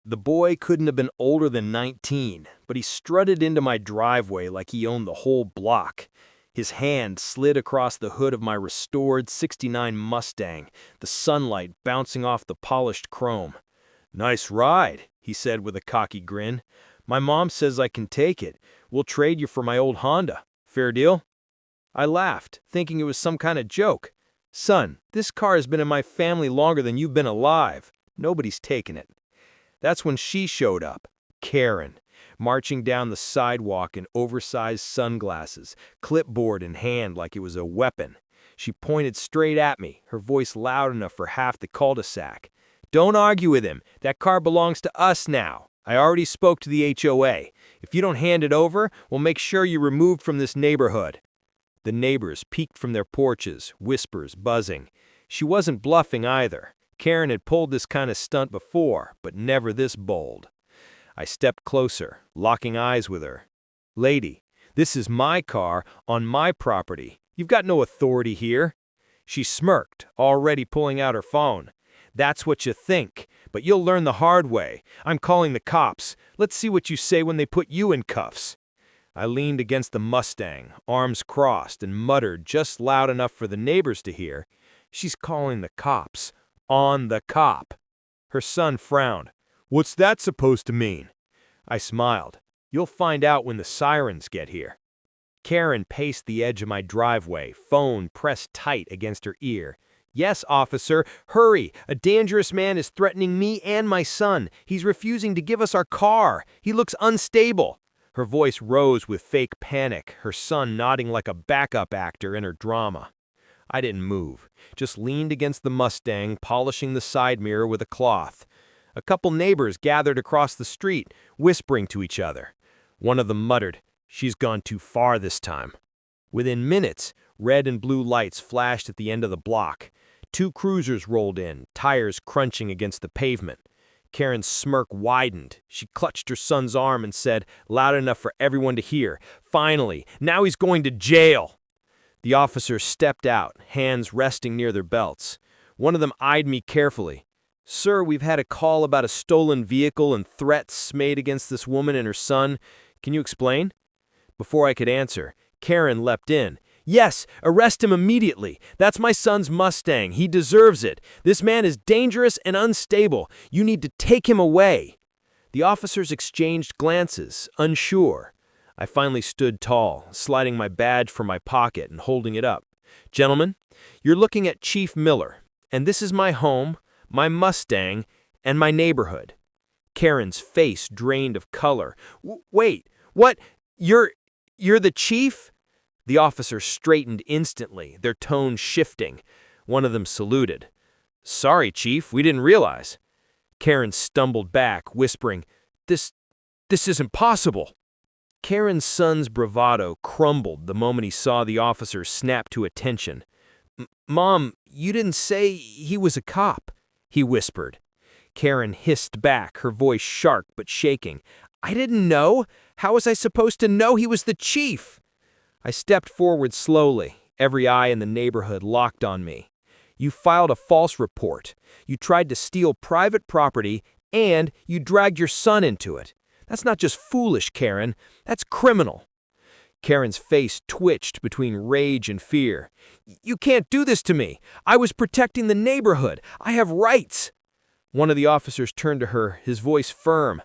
The boy couldn't have been older than 19, but he strutted into my driveway like he owned the whole block. His hand slid across the hood of my restored '69 Mustang, the sunlight bouncing off the polished chrome. "Nice ride," he said with a cocky grin. "My mom says I can take it. We'll trade you for my old Honda. Fair deal?" I laughed, thinking it was some kind of joke. "Son, this car has been in my family longer than you've been alive. Nobody's taken it." That's when she showed up, Karen, marching down the sidewalk in oversized sunglasses, clipboard in hand like it was a weapon. She pointed straight at me, her voice loud enough for half the cul-de-sac. "Don't argue with him. That car belongs to us now. I already spoke to the HOA. If you don't hand it over, we'll make sure you're removed from this neighborhood." The neighbors peeked from their porches, whispers buzzing. She wasn't bluffing either. Karen had pulled this kind of stunt before, but never this bold. I stepped closer, locking eyes with her. "Lady, this is my car on my property. You've got no authority here." She smirked, already pulling out her phone. "That's what you think, but you'll learn the hard way. I'm calling the cops. Let's see what you say when they put you in cuffs." I leaned against the Mustang, arms crossed, and muttered just loud enough for the neighbors to hear, "She's calling the cops. On the cop." Her son frowned. "What's that supposed to mean?" I smiled. "You'll find out when the sirens get here." Karen paced the edge of my driveway, phone pressed tight against her ear. "Yes, officer, hurry! A dangerous man is threatening me and my son. He's refusing to give us our car. He looks unstable." Her voice rose with fake panic, her son nodding like a backup actor in her drama. I didn't move, just leaned against the Mustang, polishing the side mirror with a cloth. A couple neighbors gathered across the street, whispering to each other. One of them muttered, "She's gone too far this time." Within minutes, red and blue lights flashed at the end of the block. Two cruisers rolled in, tires crunching against the pavement. Karen's smirk widened. She clutched her son's arm and said, loud enough for everyone to hear, "Finally, now he's going to jail." The officers stepped out, hands resting near their belts. One of them eyed me carefully. "Sir, we've had a call about a stolen vehicle and threats made against this woman and her son. Can you explain?" Before I could answer, Karen leapt in. "Yes, arrest him immediately. That's my son's Mustang. He deserves it. This man is dangerous and unstable. You need to take him away." The officers exchanged glances, unsure. I finally stood tall, sliding my badge from my pocket and holding it up. "Gentlemen, you're looking at Chief Miller, and this is my home, my Mustang, and my neighborhood." Karen's face drained of color. "Wait, what? You're the chief?" The officers straightened instantly, their tone shifting. One of them saluted. "Sorry, Chief, we didn't realize." Karen stumbled back, whispering, This isn't possible." Karen's son's bravado crumbled the moment he saw the officers snap to attention. "Mom, you didn't say he was a cop," he whispered. Karen hissed back, her voice sharp but shaking. "I didn't know. How was I supposed to know he was the chief?" I stepped forward slowly, every eye in the neighborhood locked on me. "You filed a false report. You tried to steal private property, and you dragged your son into it. That's not just foolish, Karen. That's criminal." Karen's face twitched between rage and fear. "You can't do this to me. I was protecting the neighborhood. I have rights." One of the officers turned to her, his voice firm.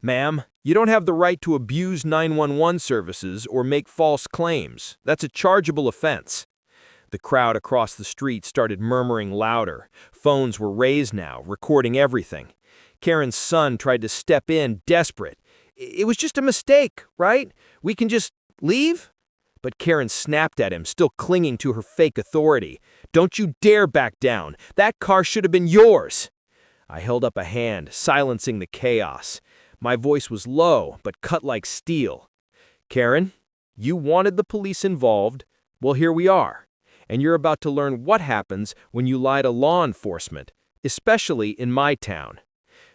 "Ma'am, you don't have the right to abuse 911 services or make false claims. That's a chargeable offense." The crowd across the street started murmuring louder. Phones were raised now, recording everything. Karen's son tried to step in, desperate. "It was just a mistake, right? We can just leave?" But Karen snapped at him, still clinging to her fake authority. "Don't you dare back down. That car should have been yours." I held up a hand, silencing the chaos. My voice was low, but cut like steel. "Karen, you wanted the police involved. Well, here we are. And you're about to learn what happens when you lie to law enforcement, especially in my town."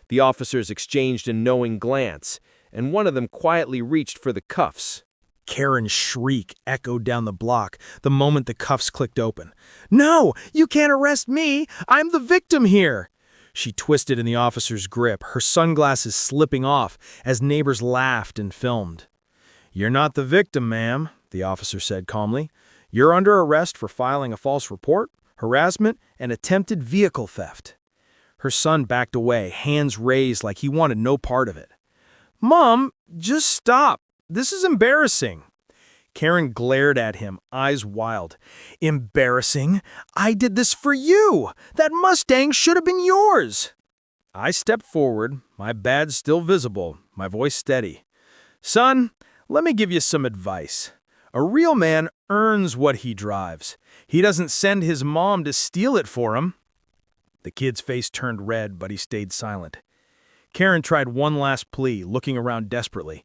The officers exchanged a knowing glance, and one of them quietly reached for the cuffs. Karen's shriek echoed down the block the moment the cuffs clicked open. "No, you can't arrest me! I'm the victim here!" She twisted in the officer's grip, her sunglasses slipping off as neighbors laughed and filmed. "You're not the victim, ma'am," the officer said calmly. "You're under arrest for filing a false report, harassment, and attempted vehicle theft." Her son backed away, hands raised like he wanted no part of it. "Mom, just stop. This is embarrassing." Karen glared at him, eyes wild. "Embarrassing? I did this for you! That Mustang should have been yours!" I stepped forward, my badge still visible, my voice steady. "Son, let me give you some advice. A real man earns what he drives. He doesn't send his mom to steal it for him." The kid's face turned red, but he stayed silent. Karen tried one last plea, looking around desperately.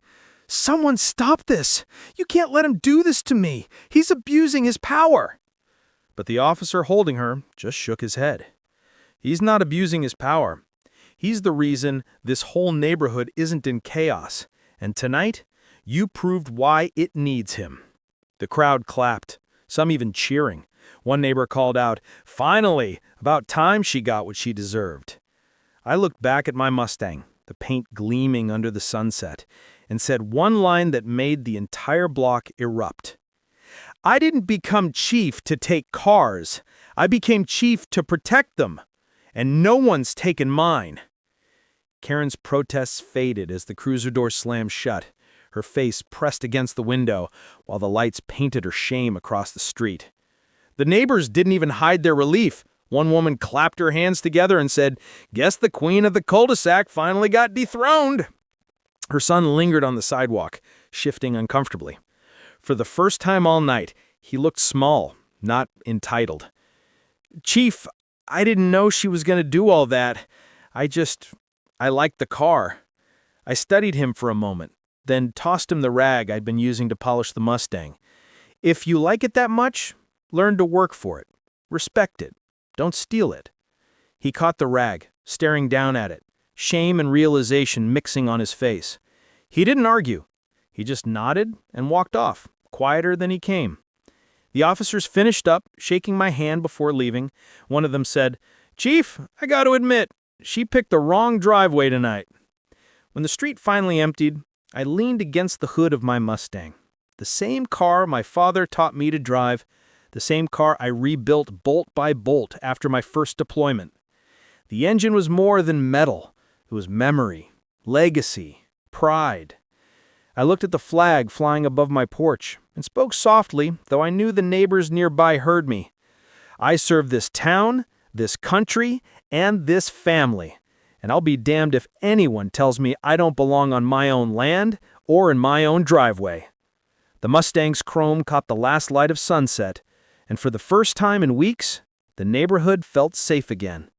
"Someone stop this! You can't let him do this to me! He's abusing his power!" But the officer holding her just shook his head. "He's not abusing his power. He's the reason this whole neighborhood isn't in chaos. And tonight, you proved why it needs him." The crowd clapped, some even cheering. One neighbor called out, "Finally! About time she got what she deserved." I looked back at my Mustang, the paint gleaming under the sunset, and said one line that made the entire block erupt. "I didn't become chief to take cars. I became chief to protect them. And no one's taken mine." Karen's protests faded as the cruiser door slammed shut, her face pressed against the window while the lights painted her shame across the street. The neighbors didn't even hide their relief. One woman clapped her hands together and said, "Guess the queen of the cul-de-sac finally got dethroned." Her son lingered on the sidewalk, shifting uncomfortably. For the first time all night, he looked small, not entitled. "Chief, I didn't know she was going to do all that. I liked the car." I studied him for a moment, then tossed him the rag I'd been using to polish the Mustang. "If you like it that much, learn to work for it. Respect it. Don't steal it." He caught the rag, staring down at it, shame and realization mixing on his face. He didn't argue. He just nodded and walked off, quieter than he came. The officers finished up, shaking my hand before leaving. One of them said, "Chief, I got to admit, she picked the wrong driveway tonight." When the street finally emptied, I leaned against the hood of my Mustang. The same car my father taught me to drive, the same car I rebuilt bolt by bolt after my first deployment. The engine was more than metal. It was memory, legacy, pride. I looked at the flag flying above my porch and spoke softly, though I knew the neighbors nearby heard me. "I serve this town, this country, and this family, and I'll be damned if anyone tells me I don't belong on my own land or in my own driveway." The Mustang's chrome caught the last light of sunset, and for the first time in weeks, the neighborhood felt safe again.